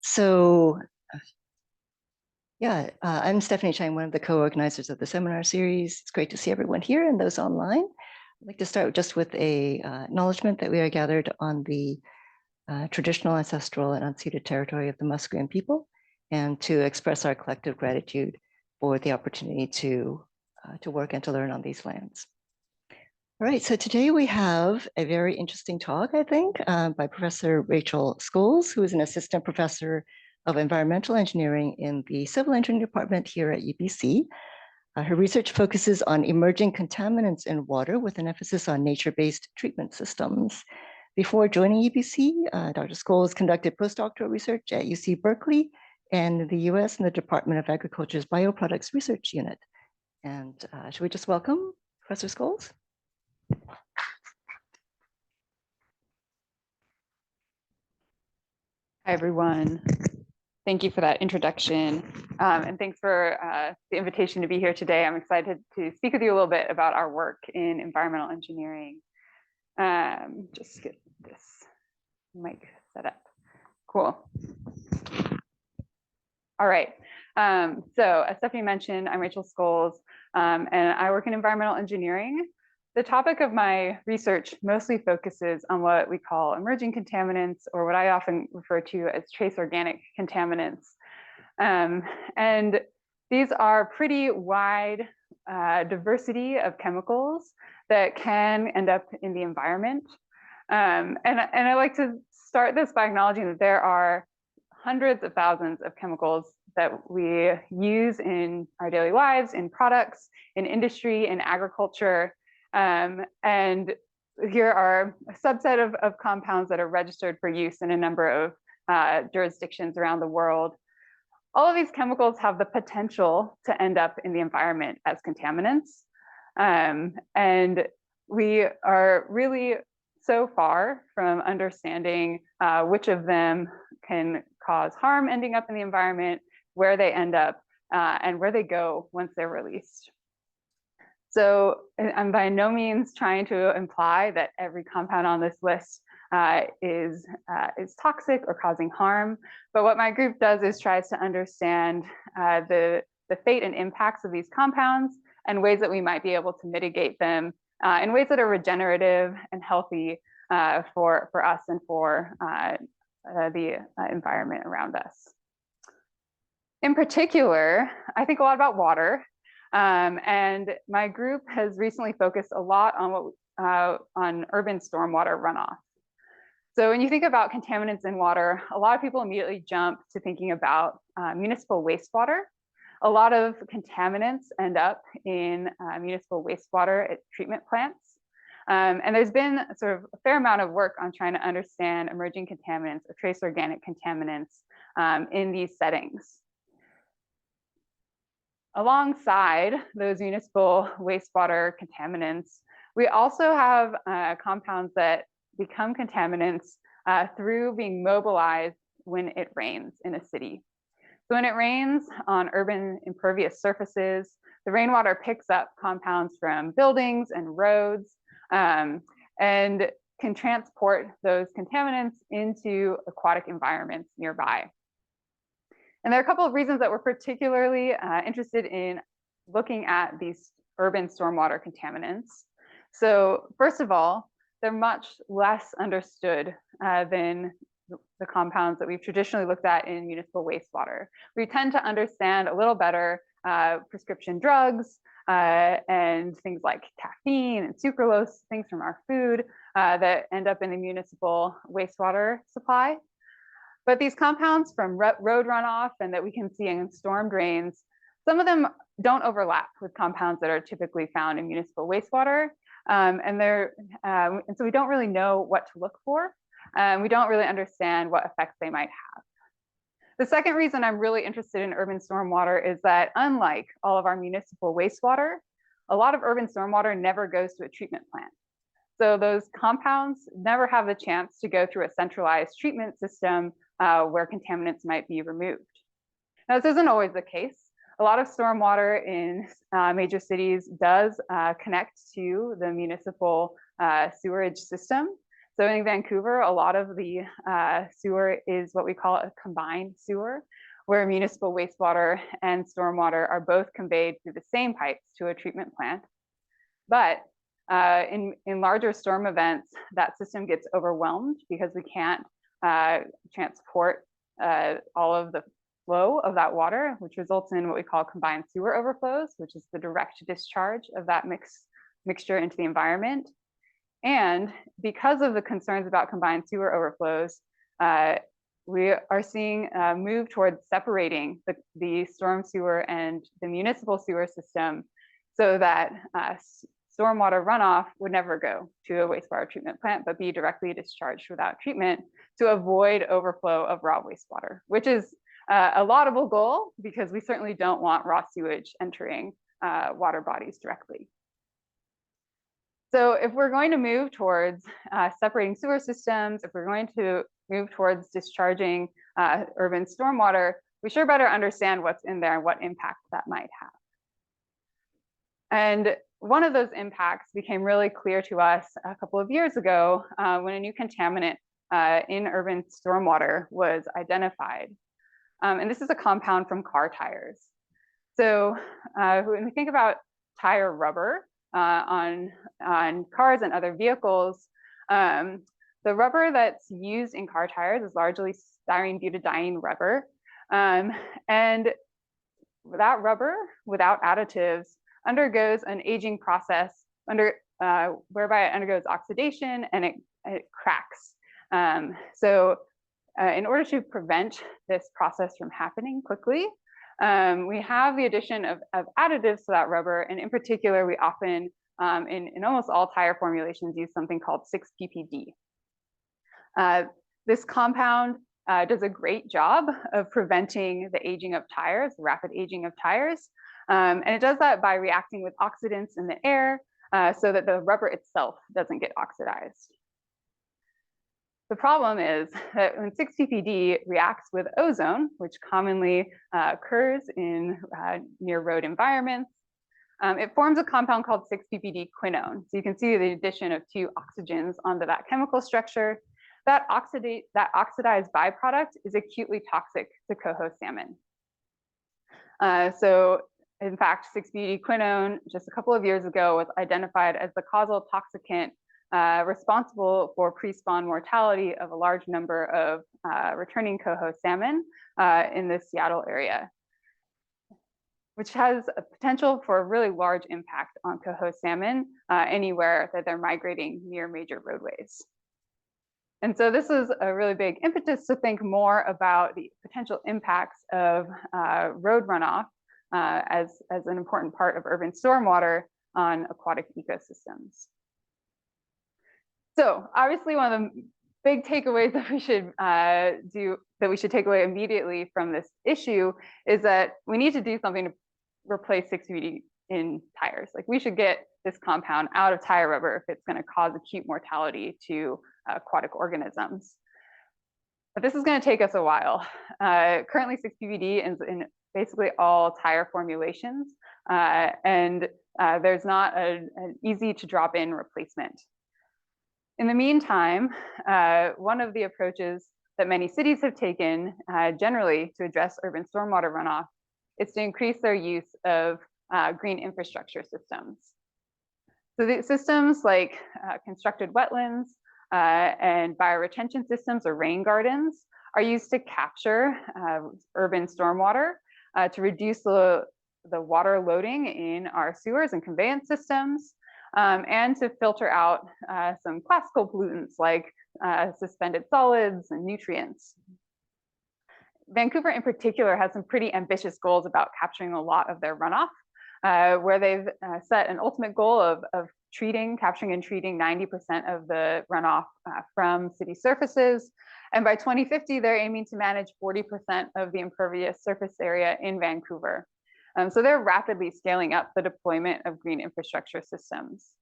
So I'm Stephanie Chang, one of the co-organizers of the seminar series. It's great to see everyone here and those online. I'd like to start just with a acknowledgement that we are gathered on the traditional, ancestral, and unceded territory of the Musqueam people, and to express our collective gratitude for the opportunity to work and to learn on these lands. All right, so today we have a very interesting talk, I think, by Professor Rachel Scholes, who is an assistant professor of environmental engineering in the civil engineering department here at UBC. Her research focuses on emerging contaminants in water with an emphasis on nature-based treatment systems. Before joining UBC, Dr. Scholes conducted postdoctoral research at UC Berkeley and the US in the Department of Agriculture's Bioproducts Research Unit. And should we just welcome Professor Scholes? Hi, everyone. Thank you for that introduction. And thanks for the invitation to be here today. I'm excited to speak with you a little bit about our work in environmental engineering. Just get this mic set up. Cool. All right. So as Stephanie mentioned, I'm Rachel Scholes, and I work in environmental engineering. The topic of my research mostly focuses on what we call emerging contaminants, or what I often refer to as trace organic contaminants. And these are pretty wide diversity of chemicals that can end up in the environment. And I like to start this by acknowledging that there are hundreds of thousands of chemicals that we use in our daily lives, in products, in industry, in agriculture. And here are a subset of compounds that are registered for use in a number of jurisdictions around the world. All of these chemicals have the potential to end up in the environment as contaminants. And we are really so far from understanding which of them can cause harm ending up in the environment, where they end up, and where they go once they're released. So I'm by no means trying to imply that every compound on this list is toxic or causing harm. But what my group does is tries to understand the fate and impacts of these compounds and ways that we might be able to mitigate them in ways that are regenerative and healthy for us and for the environment around us. In particular, I think a lot about water. And my group has recently focused a lot on urban stormwater runoff. So when you think about contaminants in water, a lot of people immediately jump to thinking about municipal wastewater. A lot of contaminants end up in municipal wastewater at treatment plants. And there's been sort of a fair amount of work on trying to understand emerging contaminants or trace organic contaminants in these settings. Alongside those municipal wastewater contaminants, we also have compounds that become contaminants through being mobilized when it rains in a city. So when it rains on urban impervious surfaces, the rainwater picks up compounds from buildings and roads and can transport those contaminants into aquatic environments nearby. And there are a couple of reasons that we're particularly interested in looking at these urban stormwater contaminants. So first of all, they're much less understood than the compounds that we've traditionally looked at in municipal wastewater. We tend to understand a little better prescription drugs and things like caffeine and sucralose, things from our food that end up in the municipal wastewater supply. But these compounds from road runoff and that we can see in storm drains, some of them don't overlap with compounds that are typically found in municipal wastewater. And so we don't really know what to look for. We don't really understand what effects they might have. The second reason I'm really interested in urban stormwater is that unlike all of our municipal wastewater, a lot of urban stormwater never goes to a treatment plant. So those compounds never have the chance to go through a centralized treatment system where contaminants might be removed. Now, this isn't always the case. A lot of stormwater in major cities does connect to the municipal sewerage system. So in Vancouver, a lot of the sewer is what we call a combined sewer, where municipal wastewater and stormwater are both conveyed through the same pipes to a treatment plant. But in larger storm events, that system gets overwhelmed because we can't transport all of the flow of that water, which results in what we call combined sewer overflows, which is the direct discharge of that mixture into the environment. And because of the concerns about combined sewer overflows, we are seeing a move towards separating the storm sewer and the municipal sewer system so that stormwater runoff would never go to a wastewater treatment plant, but be directly discharged without treatment to avoid overflow of raw wastewater, which is a laudable goal because we certainly don't want raw sewage entering water bodies directly. So if we're going to move towards separating sewer systems, if we're going to move towards discharging urban stormwater, we sure better understand what's in there and what impact that might have. And one of those impacts became really clear to us a couple of years ago when a new contaminant in urban stormwater was identified. And this is a compound from car tires. So when we think about tire rubber on cars and other vehicles, the rubber that's used in car tires is largely styrene butadiene rubber. And that rubber, without additives, undergoes an aging process whereby it undergoes oxidation and it cracks. So in order to prevent this process from happening quickly, we have the addition of additives to that rubber. And in particular, we often, in almost all tire formulations, use something called 6-PPD. This compound does a great job of preventing the aging of tires, the rapid aging of tires. And it does that by reacting with oxidants in the air so that the rubber itself doesn't get oxidized. The problem is that when 6-PPD reacts with ozone, which commonly occurs in near road environments, it forms a compound called 6-PPD quinone. So you can see the addition of 2 oxygens onto that chemical structure. That oxidized byproduct is acutely toxic to coho salmon. So in fact, 6-PPD quinone just a couple of years ago was identified as the causal toxicant responsible for pre-spawn mortality of a large number of returning coho salmon in the Seattle area, which has a potential for a really large impact on coho salmon anywhere that they're migrating near major roadways. And so this is a really big impetus to think more about the potential impacts of road runoff as an important part of urban stormwater on aquatic ecosystems. So obviously one of the big takeaways that we should take away immediately from this issue is that we need to do something to replace 6-PPD in tires. Like, we should get this compound out of tire rubber if it's going to cause acute mortality to aquatic organisms. But this is going to take us a while. Currently 6-PPD is in basically all tire formulations, and there's not an easy to drop in replacement. In the meantime, one of the approaches that many cities have taken generally to address urban stormwater runoff is to increase their use of green infrastructure systems. So the systems like constructed wetlands and bioretention systems or rain gardens are used to capture urban stormwater to reduce the water loading in our sewers and conveyance systems, and to filter out some classical pollutants like suspended solids and nutrients. Vancouver in particular has some pretty ambitious goals about capturing a lot of their runoff, where they've set an ultimate goal of capturing and treating 90% of the runoff from city surfaces. And by 2050, they're aiming to manage 40% of the impervious surface area in Vancouver. So they're rapidly scaling up the deployment of green infrastructure systems.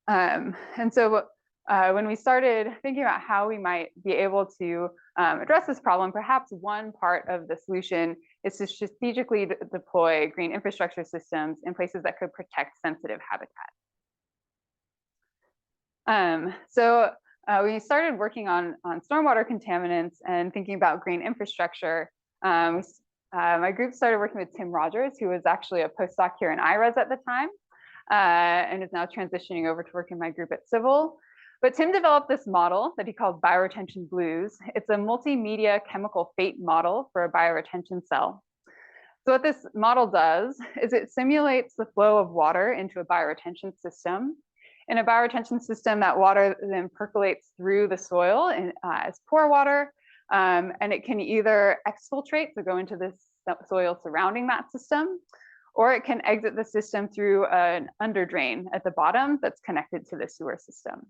And so when we started thinking about how we might be able to address this problem, perhaps one part of the solution is to strategically deploy green infrastructure systems in places that could protect sensitive habitat. we started working on stormwater contaminants and thinking about green infrastructure. My group started working with Tim Rogers, who was actually a postdoc here in IRES at the time, and is now transitioning over to work in my group at Civil. But Tim developed this model that he called bioretention blues. It's a multimedia chemical fate model for a bioretention cell. So what this model does is it simulates the flow of water into a bioretention system. In a bioretention system, that water then percolates through the soil as pore water, and it can either exfiltrate, so go into the soil surrounding that system, or it can exit the system through an underdrain at the bottom that's connected to the sewer system.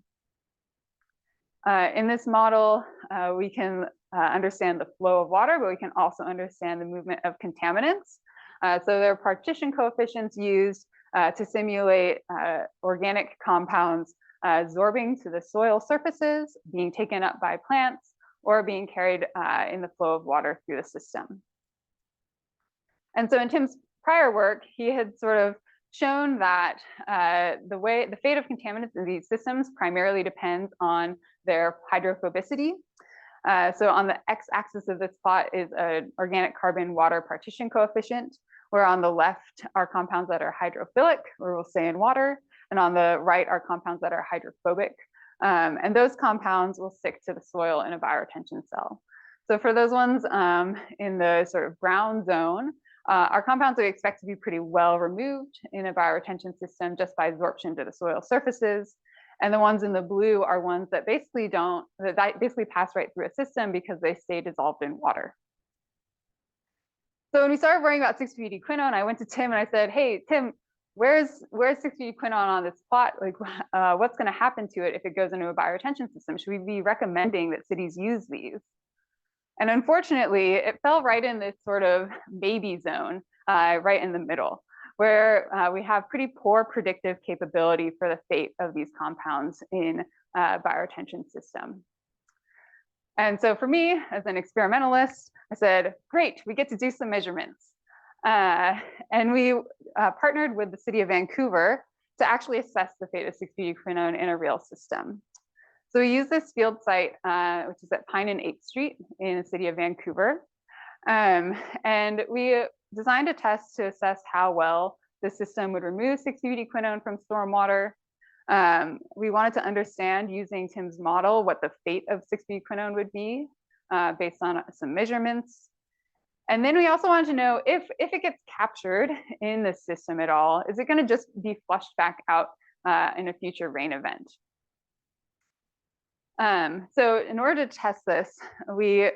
In this model, we can understand the flow of water, but we can also understand the movement of contaminants. So there are partition coefficients used to simulate organic compounds absorbing to the soil surfaces, being taken up by plants, or being carried in the flow of water through the system. And so in Tim's prior work, he had sort of shown that the fate of contaminants in these systems primarily depends on their hydrophobicity. So on the x-axis of this plot is an organic carbon water partition coefficient, where on the left are compounds that are hydrophilic, or will stay in water, and on the right are compounds that are hydrophobic. And those compounds will stick to the soil in a bioretention cell. So for those ones in the sort of brown zone, our compounds we expect to be pretty well removed in a bioretention system just by absorption to the soil surfaces. And the ones in the blue are ones that basically pass right through a system because they stay dissolved in water. So when we started worrying about 6-butadienoquinone, I went to Tim and I said, hey, Tim, where's 6-butadienoquinone on this plot? Like, what's going to happen to it if it goes into a bioretention system? Should we be recommending that cities use these? And unfortunately, it fell right in this sort of baby zone, right in the middle, where we have pretty poor predictive capability for the fate of these compounds in a bioretention system. And so for me, as an experimentalist, I said, great, we get to do some measurements. And we partnered with the city of Vancouver to actually assess the fate of 6-butadienoquinone in a real system. So we used this field site, which is at Pine and 8th Street in the city of Vancouver. And we designed a test to assess how well the system would remove 6-butadienoquinone from stormwater. We wanted to understand, using Tim's model, what the fate of 6-butadienoquinone would be based on some measurements. And then we also wanted to know if it gets captured in the system at all, is it going to just be flushed back out in a future rain event? So in order to test this, we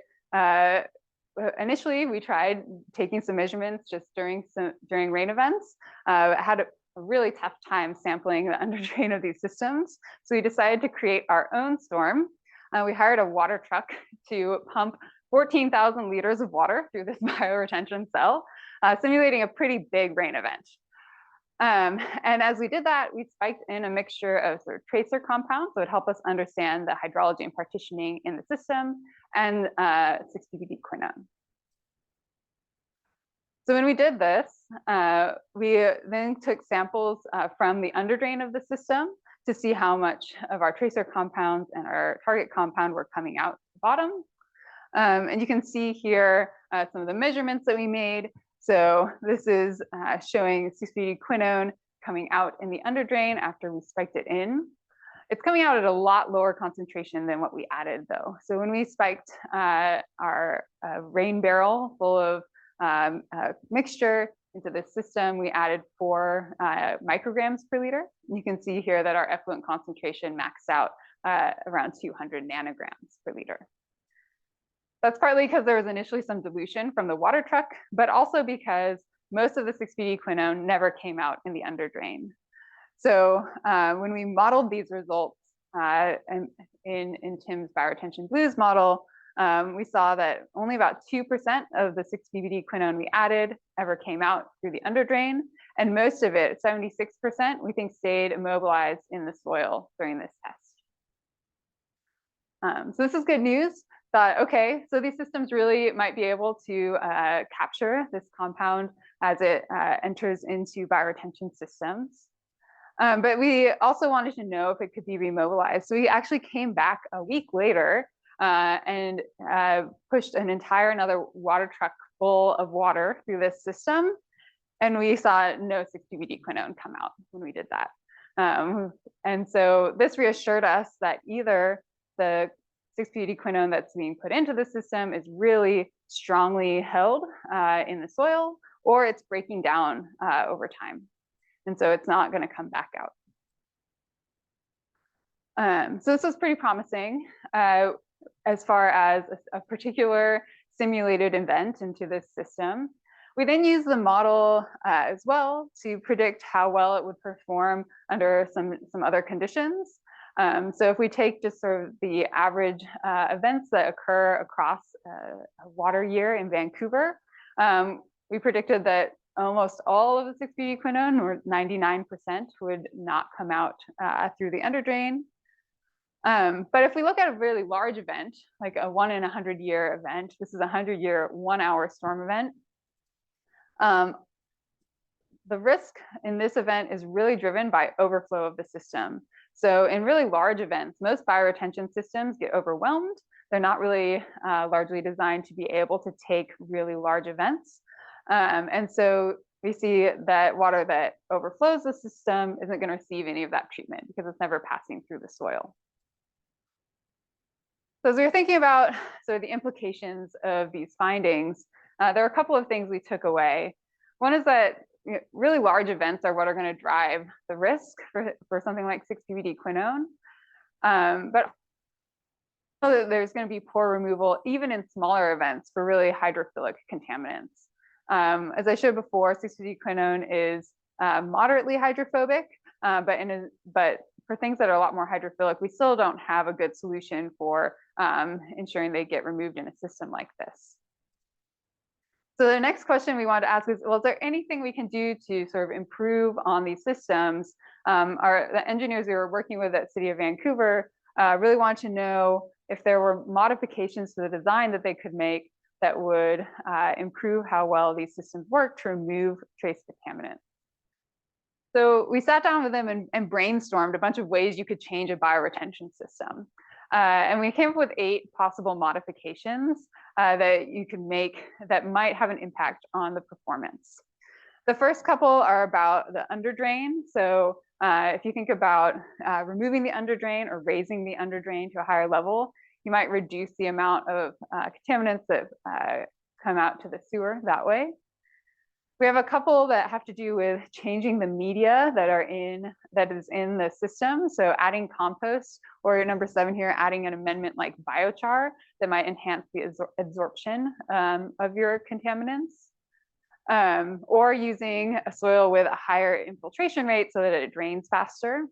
initially we tried taking some measurements just during rain events. Had a really tough time sampling the underdrain of these systems, so we decided to create our own storm. We hired a water truck to pump 14,000 liters of water through this bioretention cell, simulating a pretty big rain event. And as we did that, we spiked in a mixture of sort of tracer compounds that would help us understand the hydrology and partitioning in the system, and 6-butadienoquinone. So when we did this, we then took samples from the underdrain of the system to see how much of our tracer compounds and our target compound were coming out the bottom. And you can see here some of the measurements that we made. So this is showing 6-butadienoquinone coming out in the underdrain after we spiked it in. It's coming out at a lot lower concentration than what we added, though. So when we spiked our rain barrel full of mixture into this system, we added 4 micrograms per liter. You can see here that our effluent concentration maxed out around 200 nanograms per liter. That's partly because there was initially some dilution from the water truck, but also because most of the 6-butadienoquinone never came out in the underdrain. So when we modeled these results in Tim's bioretention blues model, we saw that only about 2% of the 6-butadienoquinone we added ever came out through the underdrain, and most of it, 76%, we think stayed immobilized in the soil during this test. So this is good news. Thought, okay, so these systems really might be able to capture this compound as it enters into bioretention systems. But we also wanted to know if it could be remobilized. So we actually came back a week later and pushed another water truck full of water through this system. And we saw no 6-PBD quinone come out when we did that. And so this reassured us that either the 6-PBD quinone that's being put into the system is really strongly held in the soil, or it's breaking down over time. And so it's not going to come back out. So this was pretty promising as far as a particular simulated event into this system. We then used the model as well to predict how well it would perform under some other conditions. So if we take just sort of the average events that occur across a water year in Vancouver, we predicted that almost all of the 6-PBD quinone, or 99%, would not come out through the underdrain. But if we look at a really large event, like a 1 in 100-year event, this is a 100-year, 1-hour storm event, the risk in this event is really driven by overflow of the system. So in really large events, most bioretention systems get overwhelmed. They're not really largely designed to be able to take really large events. And so we see that water that overflows the system isn't going to receive any of that treatment because it's never passing through the soil. So as we were thinking about sort of the implications of these findings, there are a couple of things we took away. One is that really large events are what are going to drive the risk for something like 6-PBD quinone. But there's going to be poor removal even in smaller events for really hydrophilic contaminants. As I showed before, 6-PBD quinone is moderately hydrophobic, but for things that are a lot more hydrophilic, we still don't have a good solution for ensuring they get removed in a system like this. So the next question we wanted to ask is, well, is there anything we can do to sort of improve on these systems? The engineers we were working with at City of Vancouver really wanted to know if there were modifications to the design that they could make that would improve how well these systems work to remove trace contaminants. So we sat down with them and brainstormed a bunch of ways you could change a bioretention system. And we came up with 8 possible modifications that you can make that might have an impact on the performance. The first couple are about the underdrain. So if you think about removing the underdrain or raising the underdrain to a higher level, you might reduce the amount of contaminants that come out to the sewer that way. We have a couple that have to do with changing the media that is in the system. So adding compost, or number 7 here, adding an amendment like biochar that might enhance the absorption of your contaminants. Or using a soil with a higher infiltration rate so that it drains faster.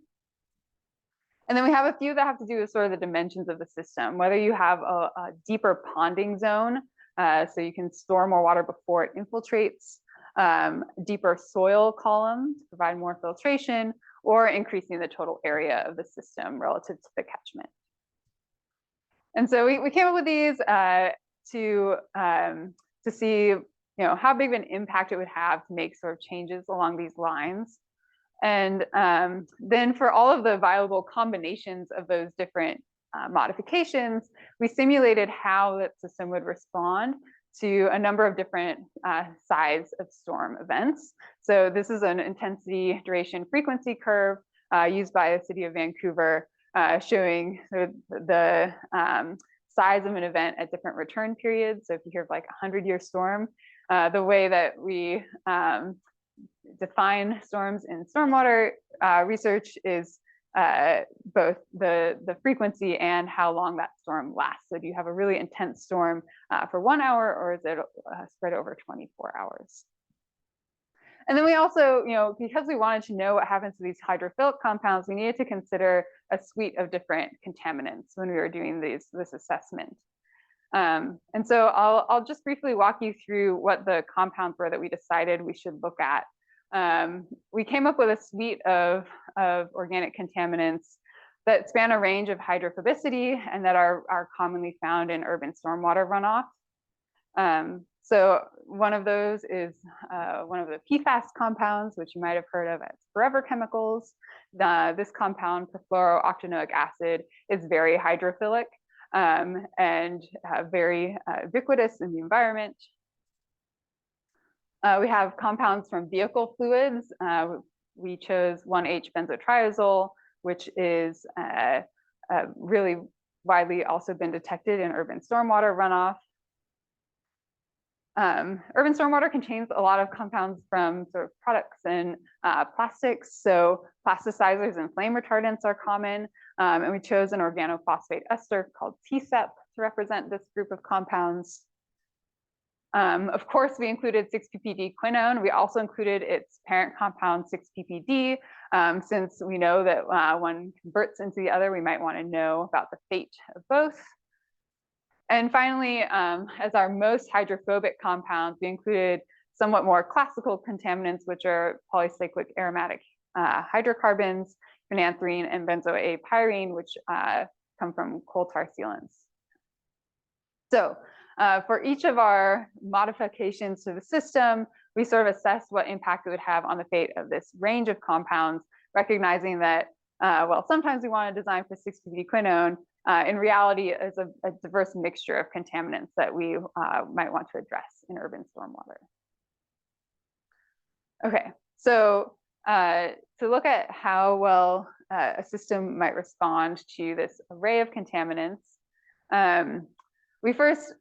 And then we have a few that have to do with sort of the dimensions of the system, whether you have a deeper ponding zone, so you can store more water before it infiltrates, deeper soil columns to provide more filtration, or increasing the total area of the system relative to the catchment. And so we came up with these to see how big of an impact it would have to make sort of changes along these lines. And then for all of the viable combinations of those different modifications, we simulated how that system would respond to a number of different size of storm events. So this is an intensity, duration, frequency curve used by the City of Vancouver, showing the size of an event at different return periods. So if you hear of like a 100-year storm, the way that we define storms in stormwater research is both the frequency and how long that storm lasts. So do you have a really intense storm for 1 hour, or is it spread over 24 hours? And then we also, because we wanted to know what happens to these hydrophilic compounds, we needed to consider a suite of different contaminants when we were doing this assessment. And so I'll just briefly walk you through what the compounds were that we decided we should look at. We came up with a suite of organic contaminants that span a range of hydrophobicity and that are commonly found in urban stormwater runoff. So one of those is one of the PFAS compounds, which you might have heard of as forever chemicals. This compound, perfluorooctanoic acid, is very hydrophilic and very ubiquitous in the environment. We have compounds from vehicle fluids. We chose 1,H-benzotriazole, which is really widely also been detected in urban stormwater runoff. Urban stormwater contains a lot of compounds from sort of products and plastics. So plasticizers and flame retardants are common. And we chose an organophosphate ester called TSEP to represent this group of compounds. Of course, we included 6-ppd quinone. We also included its parent compound 6-ppd, since we know that one converts into the other, we might want to know about the fate of both. And finally, as our most hydrophobic compounds, we included somewhat more classical contaminants, which are polycyclic aromatic hydrocarbons, phenanthrene, and benzoate pyrene, which come from coal tar sealants. So for each of our modifications to the system, we sort of assessed what impact it would have on the fate of this range of compounds, recognizing that, well, sometimes we want to design for 6-ppd quinone. In reality, it's a diverse mixture of contaminants that we might want to address in urban stormwater. Okay, so to look at how well a system might respond to this array of contaminants, we first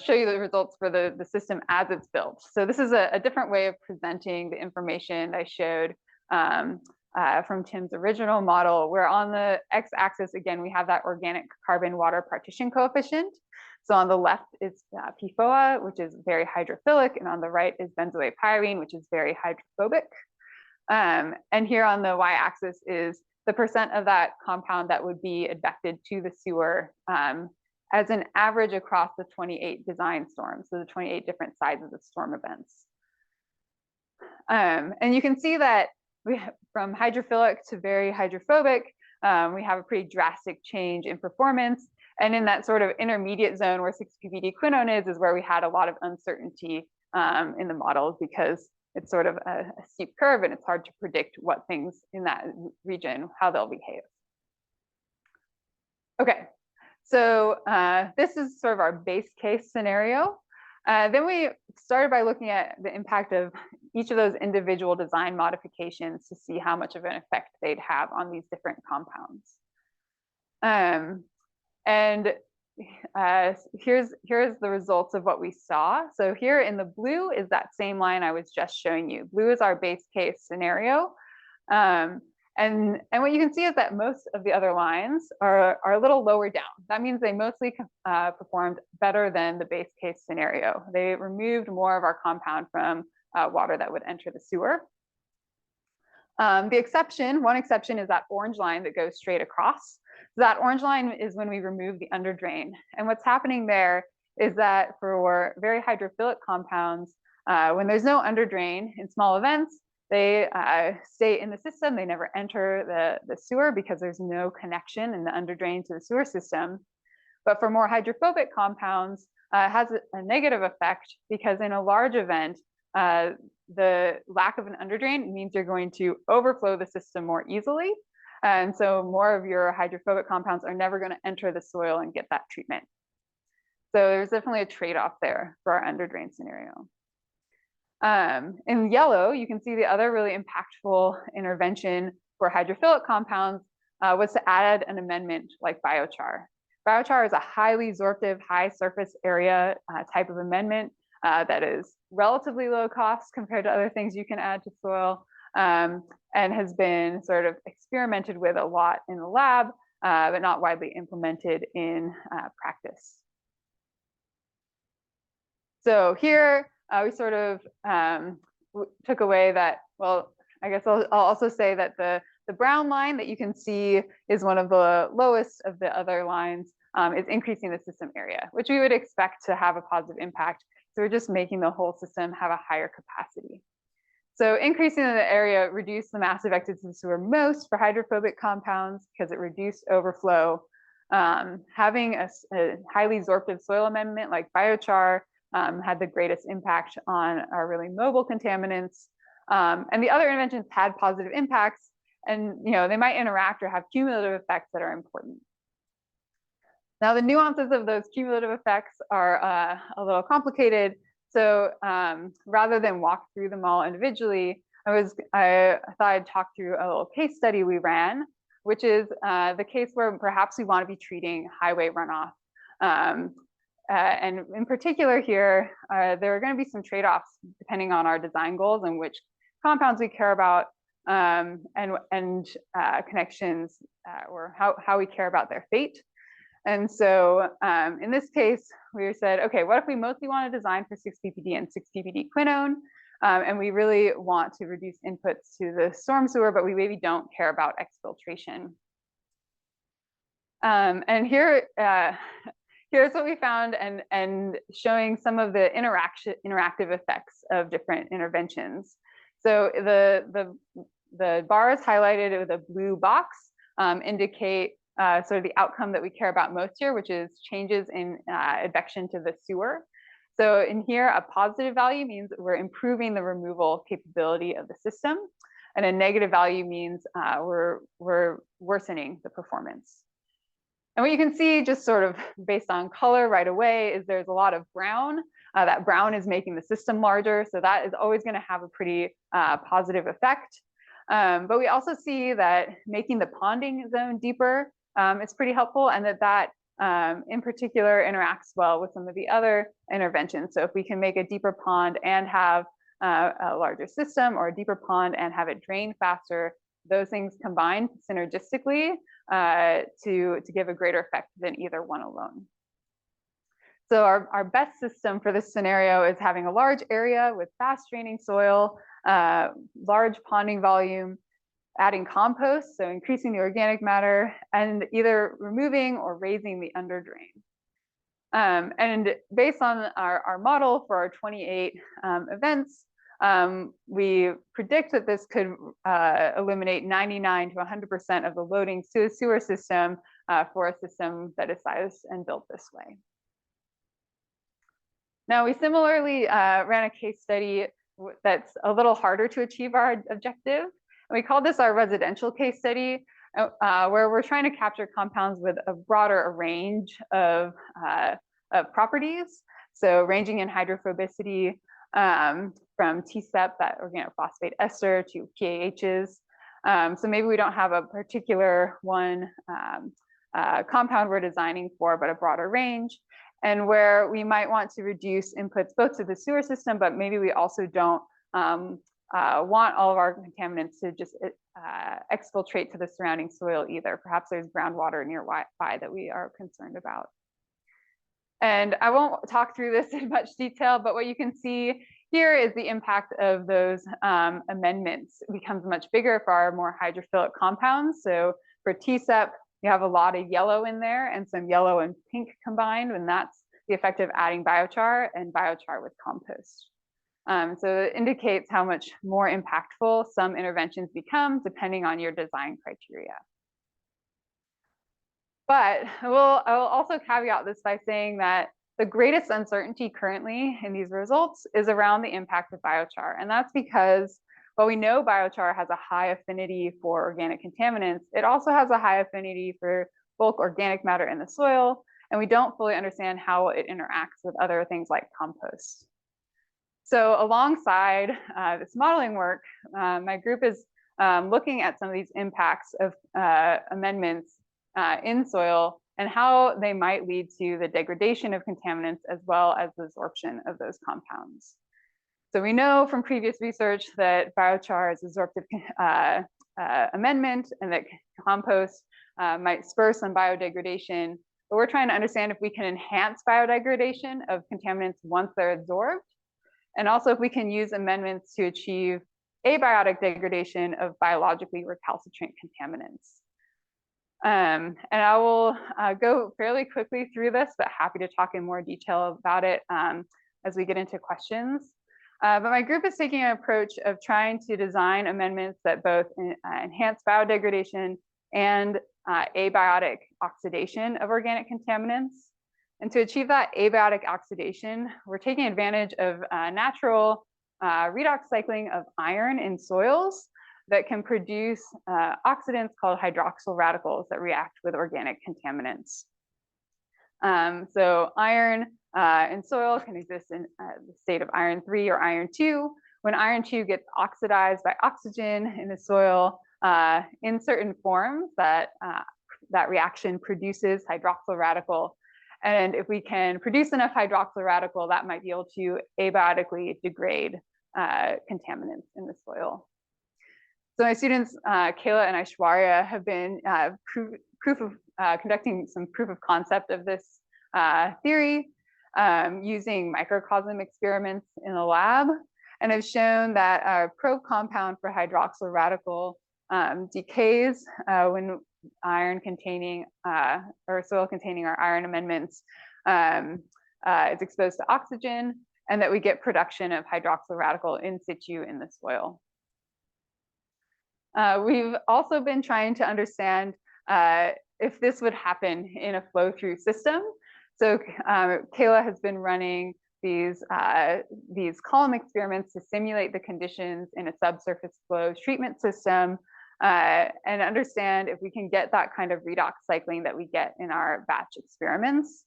show you the results for the system as it's built. So this is a different way of presenting the information I showed from Tim's original model, where on the x-axis, again, we have that organic carbon water partition coefficient. So on the left is PFOA, which is very hydrophilic, and on the right is benzoate pyrene, which is very hydrophobic. And here on the y-axis is the percent of that compound that would be advected to the sewer as an average across the 28 design storms, so the 28 different sizes of storm events. And you can see that we have, from hydrophilic to very hydrophobic, we have a pretty drastic change in performance. And in that sort of intermediate zone where 6-ppd quinone is where we had a lot of uncertainty in the models, because it's sort of a steep curve and it's hard to predict what things in that region, how they'll behave. Okay, so this is sort of our base case scenario. Then we started by looking at the impact of each of those individual design modifications to see how much of an effect they'd have on these different compounds. And here's the results of what we saw. So here in the blue is that same line I was just showing you. Blue is our base case scenario. And what you can see is that most of the other lines are a little lower down. That means they mostly performed better than the base case scenario. They removed more of our compound from water that would enter the sewer. One exception is that orange line that goes straight across. So that orange line is when we remove the underdrain. And what's happening there is that for very hydrophilic compounds, when there's no underdrain in small events, they stay in the system. They never enter the sewer because there's no connection in the underdrain to the sewer system. But for more hydrophobic compounds, it has a negative effect, because in a large event, the lack of an underdrain means you're going to overflow the system more easily. And so more of your hydrophobic compounds are never going to enter the soil and get that treatment. So there's definitely a trade-off there for our underdrain scenario. In yellow, you can see the other really impactful intervention for hydrophilic compounds was to add an amendment like biochar. Biochar is a highly absorptive, high surface area type of amendment that is relatively low cost compared to other things you can add to soil, and has been sort of experimented with a lot in the lab, but not widely implemented in practice. So here we sort of took away that, well, I guess I'll also say that the brown line that you can see is one of the lowest of the other lines, is increasing the system area, which we would expect to have a positive impact. So we're just making the whole system have a higher capacity. So increasing the area reduced the mass effective to the sewer most for hydrophobic compounds because it reduced overflow. Having a highly absorptive soil amendment like biochar had the greatest impact on our really mobile contaminants. And the other interventions had positive impacts, and they might interact or have cumulative effects that are important. Now, the nuances of those cumulative effects are a little complicated. So rather than walk through them all individually, I thought I'd talk through a little case study we ran, which is the case where perhaps we want to be treating highway runoff. And in particular here, there are going to be some trade-offs depending on our design goals and which compounds we care about, and connections or how we care about their fate. And so in this case, we said, okay, what if we mostly want to design for 6-ppd and 6-ppd quinone, and we really want to reduce inputs to the storm sewer, but we maybe don't care about exfiltration. And here's what we found, and showing some of the interactive effects of different interventions. So the bars highlighted with a blue box indicate sort of the outcome that we care about most here, which is changes in advection to the sewer. So in here, a positive value means that we're improving the removal capability of the system, and a negative value means we're worsening the performance. And what you can see just sort of based on color right away is there's a lot of brown. That brown is making the system larger, so that is always going to have a pretty positive effect. But we also see that making the ponding zone deeper is pretty helpful, and that in particular interacts well with some of the other interventions. So if we can make a deeper pond and have a larger system, or a deeper pond and have it drain faster, those things combine synergistically to give a greater effect than either one alone. So our best system for this scenario is having a large area with fast draining soil, large ponding volume, adding compost, so increasing the organic matter, and either removing or raising the underdrain. And based on our model for our 28 events, we predict that this could eliminate 99 to 100% of the loading to the sewer system for a system that is sized and built this way. Now, we similarly ran a case study that's a little harder to achieve our objective. And we called this our residential case study, where we're trying to capture compounds with a broader range of properties. So ranging in hydrophobicity from TSEP, that organophosphate ester, to PAHs. So maybe we don't have a particular one compound we're designing for, but a broader range. And where we might want to reduce inputs both to the sewer system, but maybe we also don't want all of our contaminants to just exfiltrate to the surrounding soil either. Perhaps there's groundwater nearby that we are concerned about. And I won't talk through this in much detail, but what you can see here is the impact of those amendments. It becomes much bigger for our more hydrophilic compounds. So for TSEP, you have a lot of yellow in there and some yellow and pink combined, and that's the effect of adding biochar and biochar with compost. So it indicates how much more impactful some interventions become depending on your design criteria. But I will also caveat this by saying that the greatest uncertainty currently in these results is around the impact of biochar. And that's because while we know biochar has a high affinity for organic contaminants, it also has a high affinity for bulk organic matter in the soil, and we don't fully understand how it interacts with other things like compost. So alongside this modeling work, my group is looking at some of these impacts of amendments in soil and how they might lead to the degradation of contaminants as well as the absorption of those compounds. So we know from previous research that biochar is absorptive amendment, and that compost might spur some biodegradation, but we're trying to understand if we can enhance biodegradation of contaminants once they're absorbed, and also if we can use amendments to achieve abiotic degradation of biologically recalcitrant contaminants. And I will go fairly quickly through this, but happy to talk in more detail about it as we get into questions. But my group is taking an approach of trying to design amendments that both enhance biodegradation and abiotic oxidation of organic contaminants. And to achieve that abiotic oxidation, we're taking advantage of natural redox cycling of iron in soils that can produce oxidants called hydroxyl radicals that react with organic contaminants. So iron in soil can exist in the state of iron 3 or iron 2. When iron 2 gets oxidized by oxygen in the soil in certain forms, that reaction produces hydroxyl radical. And if we can produce enough hydroxyl radical, that might be able to abiotically degrade contaminants in the soil. So my students, Kayla and Aishwarya, have been conducting some proof of concept of this theory using microcosm experiments in the lab, and have shown that a probe compound for hydroxyl radical decays when iron containing or soil containing our iron amendments is exposed to oxygen, and that we get production of hydroxyl radical in situ in the soil. We've also been trying to understand if this would happen in a flow-through system. So Kayla has been running these column experiments to simulate the conditions in a subsurface flow treatment system and understand if we can get that kind of redox cycling that we get in our batch experiments.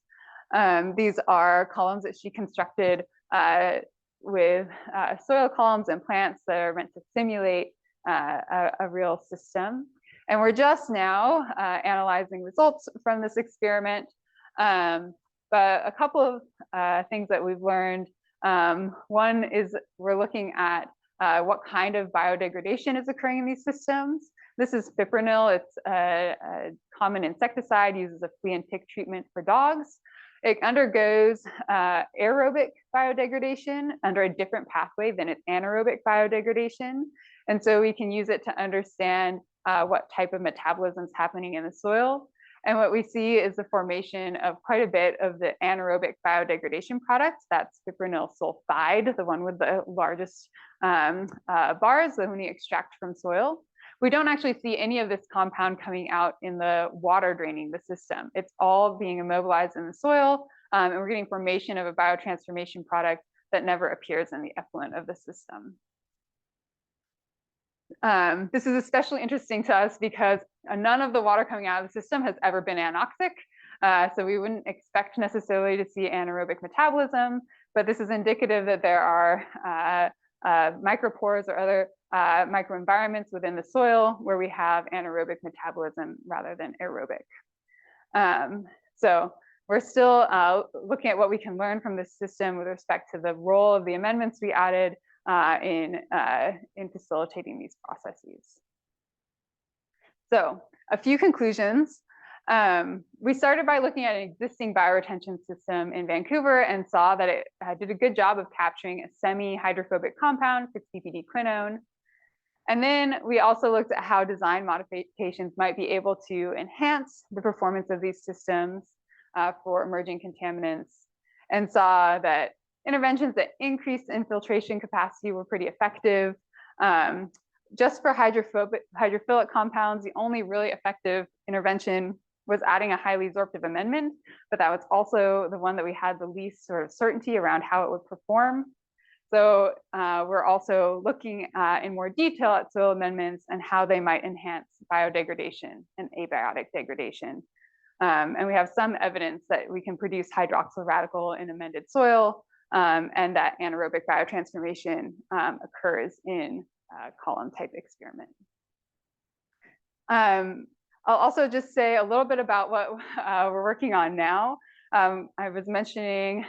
These are columns that she constructed with soil columns and plants that are meant to simulate a real system. And we're just now analyzing results from this experiment. But a couple of things that we've learned. One is we're looking at what kind of biodegradation is occurring in these systems. This is fipronil. It's a common insecticide, uses a flea and tick treatment for dogs. It undergoes aerobic biodegradation under a different pathway than its anaerobic biodegradation. And so we can use it to understand what type of metabolism is happening in the soil. And what we see is the formation of quite a bit of the anaerobic biodegradation products. That's fipronil sulfide, the one with the largest bars, the one we extract from soil. We don't actually see any of this compound coming out in the water draining the system. It's all being immobilized in the soil, and we're getting formation of a biotransformation product that never appears in the effluent of the system. This is especially interesting to us because none of the water coming out of the system has ever been anoxic. So we wouldn't expect necessarily to see anaerobic metabolism, but this is indicative that there are micropores or other microenvironments within the soil where we have anaerobic metabolism rather than aerobic. So we're still looking at what we can learn from this system with respect to the role of the amendments we added in facilitating these processes. So a few conclusions. We started by looking at an existing bioretention system in Vancouver and saw that it did a good job of capturing a semi-hydrophobic compound, 6-ppd quinone. And then we also looked at how design modifications might be able to enhance the performance of these systems for emerging contaminants, and saw that interventions that increased infiltration capacity were pretty effective. Just for hydrophilic compounds, the only really effective intervention was adding a highly absorptive amendment, but that was also the one that we had the least sort of certainty around how it would perform. So we're also looking in more detail at soil amendments and how they might enhance biodegradation and abiotic degradation. And we have some evidence that we can produce hydroxyl radical in amended soil, and that anaerobic biotransformation occurs in column type experiment. I'll also just say a little bit about what we're working on now. I was mentioning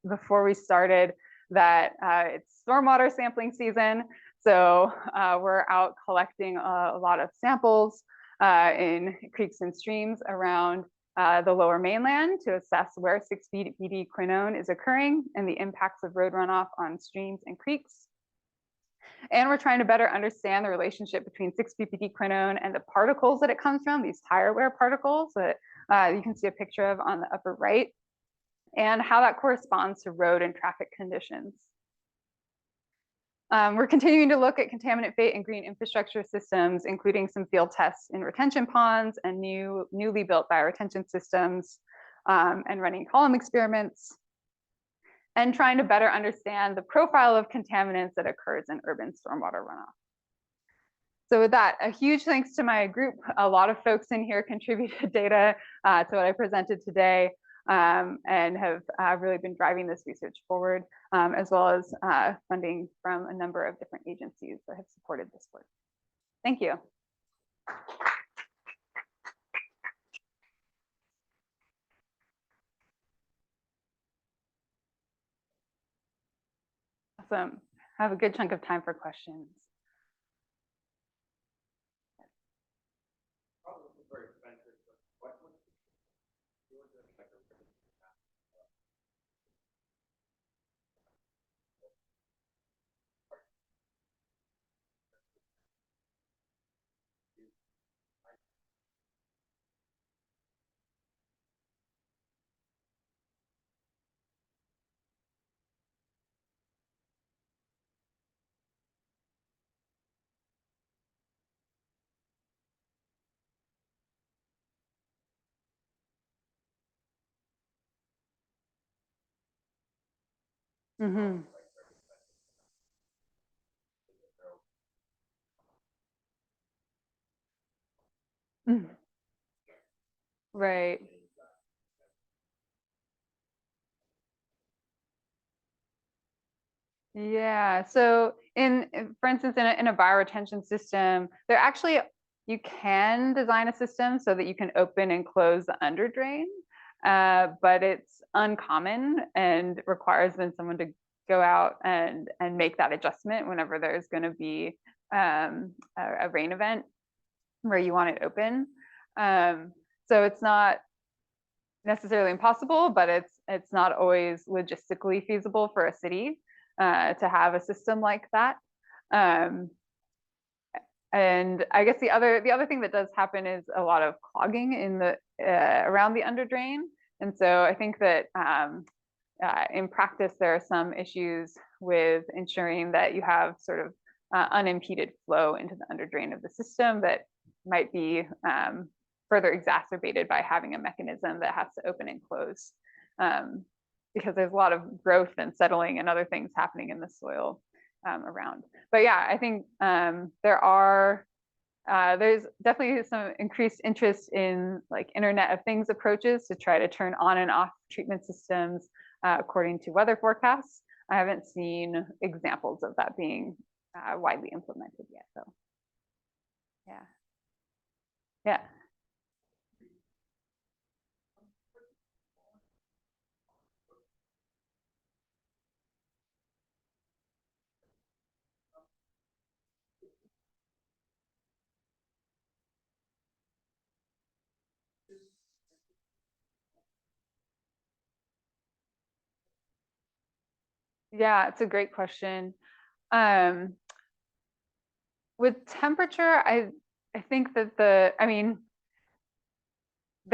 before we started that it's stormwater sampling season. So we're out collecting a lot of samples in creeks and streams around the lower mainland to assess where 6-ppd quinone is occurring and the impacts of road runoff on streams and creeks. And we're trying to better understand the relationship between 6-ppd quinone and the particles that it comes from, these tire wear particles that you can see a picture of on the upper right, and how that corresponds to road and traffic conditions. We're continuing to look at contaminant fate and green infrastructure systems, including some field tests in retention ponds and newly built bioretention systems. and running column experiments, and trying to better understand the profile of contaminants that occurs in urban stormwater runoff. So with that, a huge thanks to my group. A lot of folks in here contributed data to what I presented today, and have really been driving this research forward, as well as funding from a number of different agencies that have supported this work. Thank you. Awesome. I have a good chunk of time for questions. Mm-hmm. Right. Yeah. So for instance, in a bioretention system, there actually, you can design a system so that you can open and close the under drain, but it's uncommon and requires then someone to go out and make that adjustment whenever there's going to be a rain event where you want it open. So it's not necessarily impossible, but it's not always logistically feasible for a city to have a system like that. And I guess the other thing that does happen is a lot of clogging in the around the under drain. And so I think that in practice, there are some issues with ensuring that you have sort of unimpeded flow into the under drain of the system that might be further exacerbated by having a mechanism that has to open and close, because there's a lot of growth and settling and other things happening in the soil around. But yeah, I think there's definitely some increased interest in like Internet of Things approaches to try to turn on and off treatment systems according to weather forecasts. I haven't seen examples of that being widely implemented yet, though. Yeah. Yeah. Yeah, it's a great question. With temperature, I think that there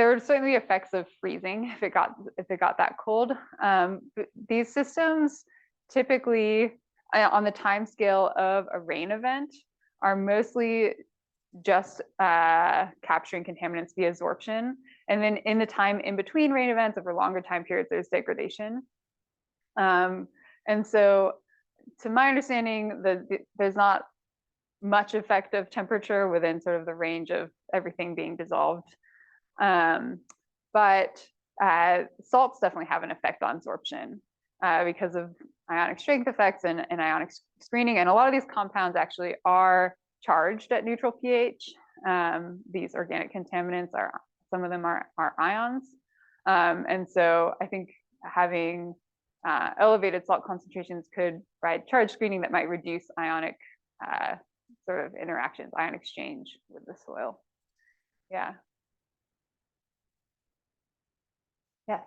would certainly be effects of freezing if it got that cold. These systems typically, on the time scale of a rain event, are mostly just capturing contaminants via absorption. And then in the time in between rain events, over longer time periods, there's degradation. And so to my understanding, there's not much effect of temperature within sort of the range of everything being dissolved. But salts definitely have an effect on absorption because of ionic strength effects and ionic screening. And a lot of these compounds actually are charged at neutral pH. These organic contaminants some of them are ions. And so I think having elevated salt concentrations could provide charge screening that might reduce ionic sort of interactions, ion exchange with the soil. Yeah. Yes.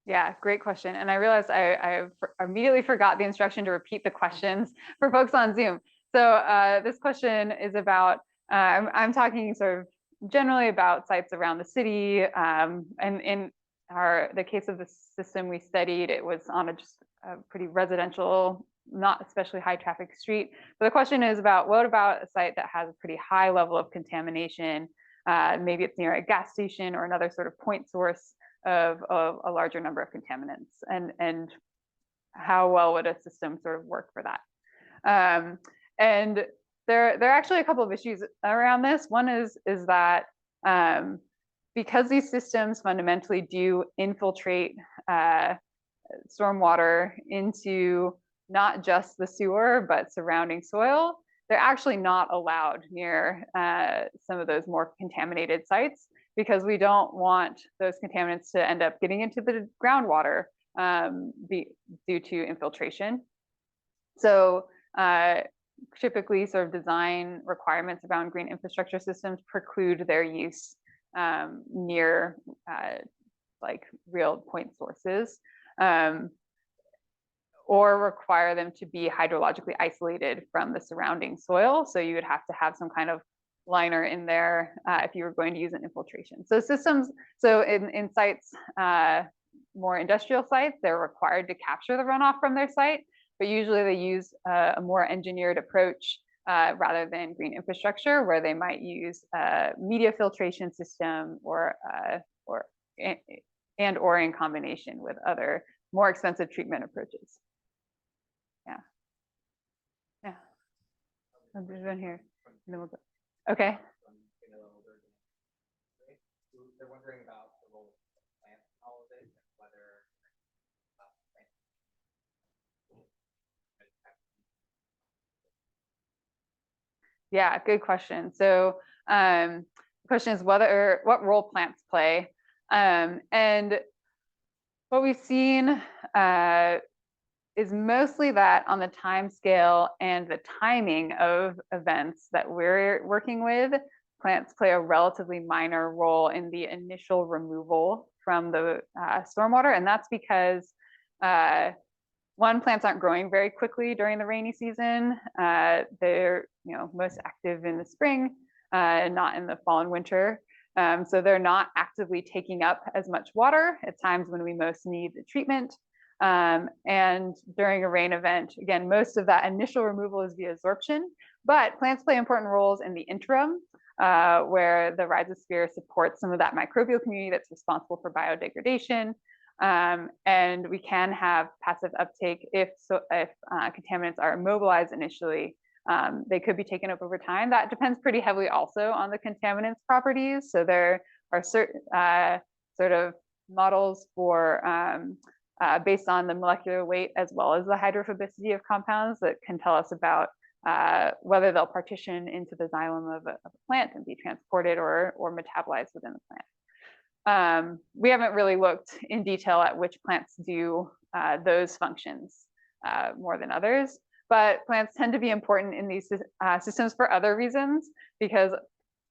Yeah, great question. And I realized I immediately forgot the instruction to repeat the questions for folks on Zoom. So this question is about, I'm talking sort of generally about sites around the city. And in the case of the system we studied, it was on just a pretty residential, not especially high traffic street. But the question is about, what about a site that has a pretty high level of contamination? Maybe it's near a gas station or another sort of point source of a larger number of contaminants, and how well would a system sort of work for that? And there are actually a couple of issues around this. One is that because these systems fundamentally do infiltrate stormwater into not just the sewer, but surrounding soil, they're actually not allowed near some of those more contaminated sites, because we don't want those contaminants to end up getting into the groundwater due to infiltration. So typically sort of design requirements around green infrastructure systems preclude their use near like real point sources, or require them to be hydrologically isolated from the surrounding soil. So you would have to have some kind of liner in there if you were going to use an infiltration. So systems, so in sites, more industrial sites, they're required to capture the runoff from their site, but usually they use a more engineered approach rather than green infrastructure, where they might use a media filtration system or in combination with other more expensive treatment approaches. Yeah. Yeah. There's one here. And then we'll go. Okay. They're wondering about the role of plants in all of this, and whether Yeah, good question. So the question is what role plants play. And what we've seen is mostly that on the time scale and the timing of events that we're working with, plants play a relatively minor role in the initial removal from the stormwater. And that's because one, plants aren't growing very quickly during the rainy season. They're most active in the spring, not in the fall and winter. So they're not actively taking up as much water at times when we most need the treatment. And during a rain event, again, most of that initial removal is via absorption, but plants play important roles in the interim, where the rhizosphere supports some of that microbial community that's responsible for biodegradation. And we can have passive uptake if contaminants are immobilized initially. They could be taken up over time. That depends pretty heavily also on the contaminants properties. So there are certain sort of models for based on the molecular weight as well as the hydrophobicity of compounds that can tell us about whether they'll partition into the xylem of a plant and be transported or metabolized within the plant. We haven't really looked in detail at which plants do those functions more than others, but plants tend to be important in these systems for other reasons, because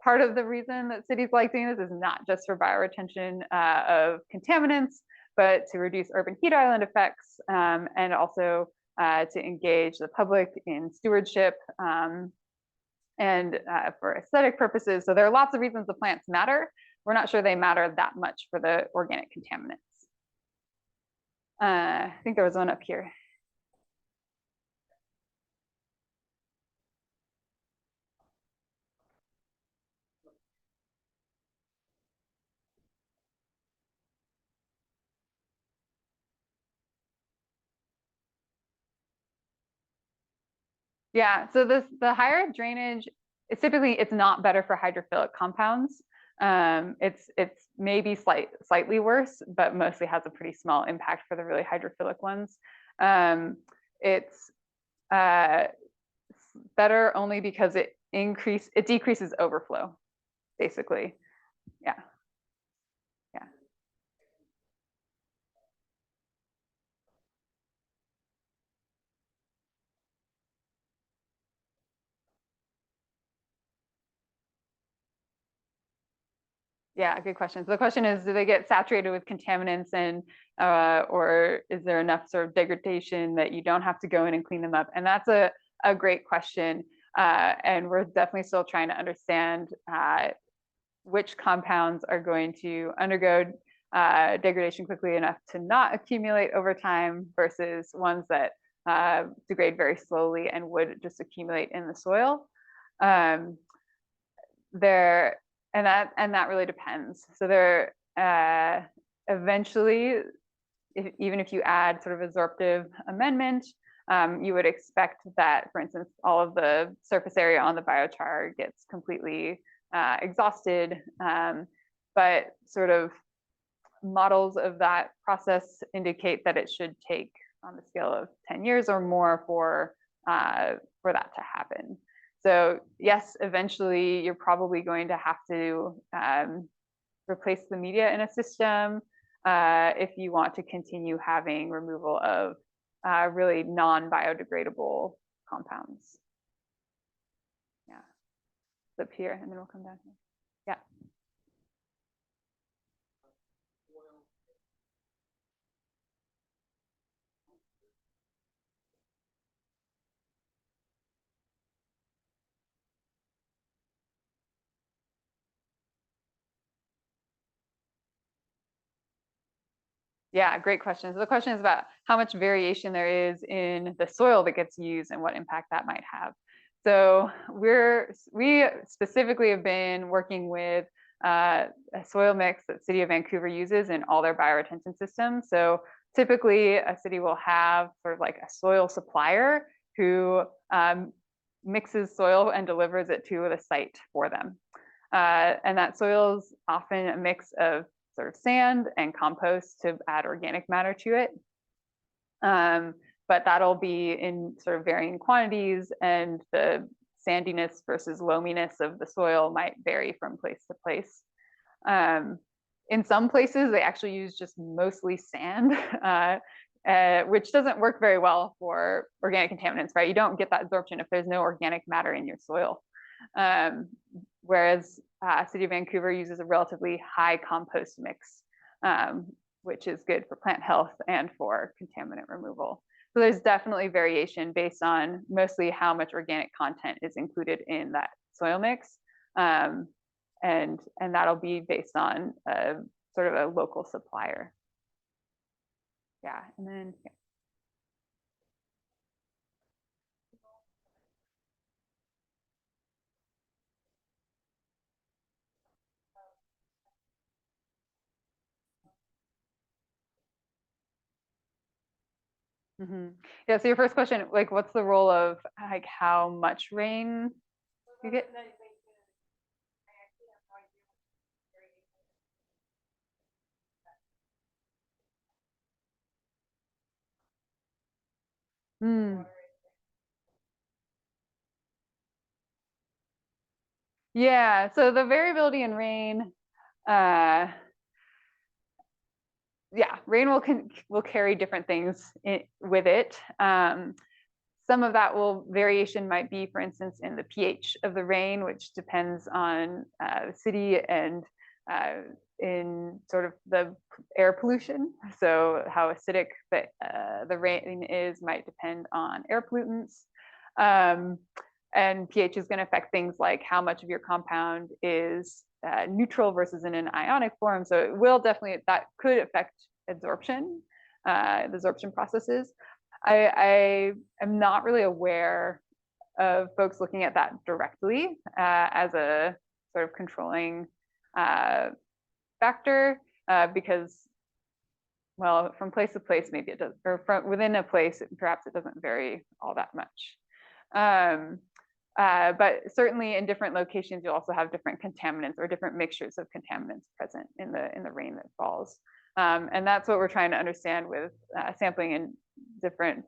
part of the reason that cities like doing this is not just for bioretention of contaminants, but to reduce urban heat island effects, and also to engage the public in stewardship and for aesthetic purposes. So there are lots of reasons the plants matter. We're not sure they matter that much for the organic contaminants. I think there was one up here. Yeah, so the higher drainage, it's not better for hydrophilic compounds. It's maybe slightly worse, but mostly has a pretty small impact for the really hydrophilic ones. It's better only because it decreases overflow, basically. Yeah. Yeah. Yeah, good question. So the question is, do they get saturated with contaminants and or is there enough sort of degradation that you don't have to go in and clean them up? And that's a great question. And we're definitely still trying to understand which compounds are going to undergo degradation quickly enough to not accumulate over time versus ones that degrade very slowly and would just accumulate in the soil. And that really depends. So there eventually, even if you add sort of absorptive amendment, you would expect that, for instance, all of the surface area on the biochar gets completely exhausted. But sort of models of that process indicate that it should take on the scale of 10 years or more for that to happen. So yes, eventually you're probably going to have to replace the media in a system if you want to continue having removal of really non-biodegradable compounds. Yeah, flip here and then we'll come down here. Yeah. Yeah, great question. So the question is about how much variation there is in the soil that gets used and what impact that might have. So we specifically have been working with a soil mix that City of Vancouver uses in all their bioretention systems. So typically a city will have sort of like a soil supplier who mixes soil and delivers it to the site for them. And that soil is often a mix of sort of sand and compost to add organic matter to it. But that'll be in sort of varying quantities, and the sandiness versus loaminess of the soil might vary from place to place. In some places, they actually use just mostly sand, which doesn't work very well for organic contaminants, right? You don't get that absorption if there's no organic matter in your soil. Whereas City of Vancouver uses a relatively high compost mix, which is good for plant health and for contaminant removal. So there's definitely variation based on mostly how much organic content is included in that soil mix. And that'll be based on sort of a local supplier. Yeah, and then, yeah. Yeah, so your first question, like, what's the role of like how much rain you get? Yeah, so the variability in rain, yeah, rain will carry different things with it. Some of that variation might be, for instance, in the pH of the rain, which depends on the city and in sort of the air pollution. So how acidic the rain is might depend on air pollutants. And pH is going to affect things like how much of your compound is neutral versus in an ionic form. So it will definitely, that could affect absorption, the absorption processes. I am not really aware of folks looking at that directly as a sort of controlling factor because, well, from place to place, maybe it does, or from within a place, perhaps it doesn't vary all that much. But certainly in different locations, you'll also have different contaminants or different mixtures of contaminants present in the rain that falls. And that's what we're trying to understand with sampling in different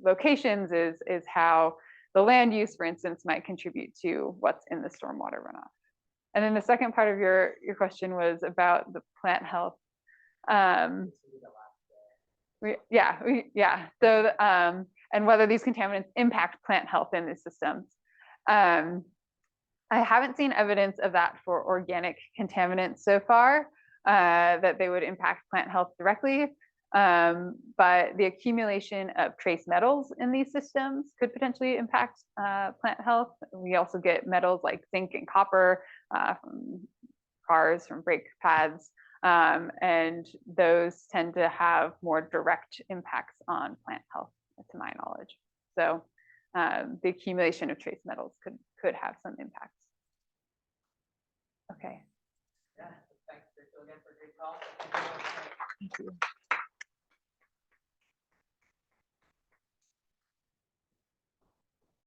locations is how the land use, for instance, might contribute to what's in the stormwater runoff. And then the second part of your question was about the plant health. So, and whether these contaminants impact plant health in these systems. I haven't seen evidence of that for organic contaminants so far, that they would impact plant health directly. But the accumulation of trace metals in these systems could potentially impact plant health. We also get metals like zinc and copper from cars, from brake pads, and those tend to have more direct impacts on plant health, to my knowledge. So the accumulation of trace metals could have some impacts. Okay. Yeah, thanks, Rachel, again for a great talk. Thank you.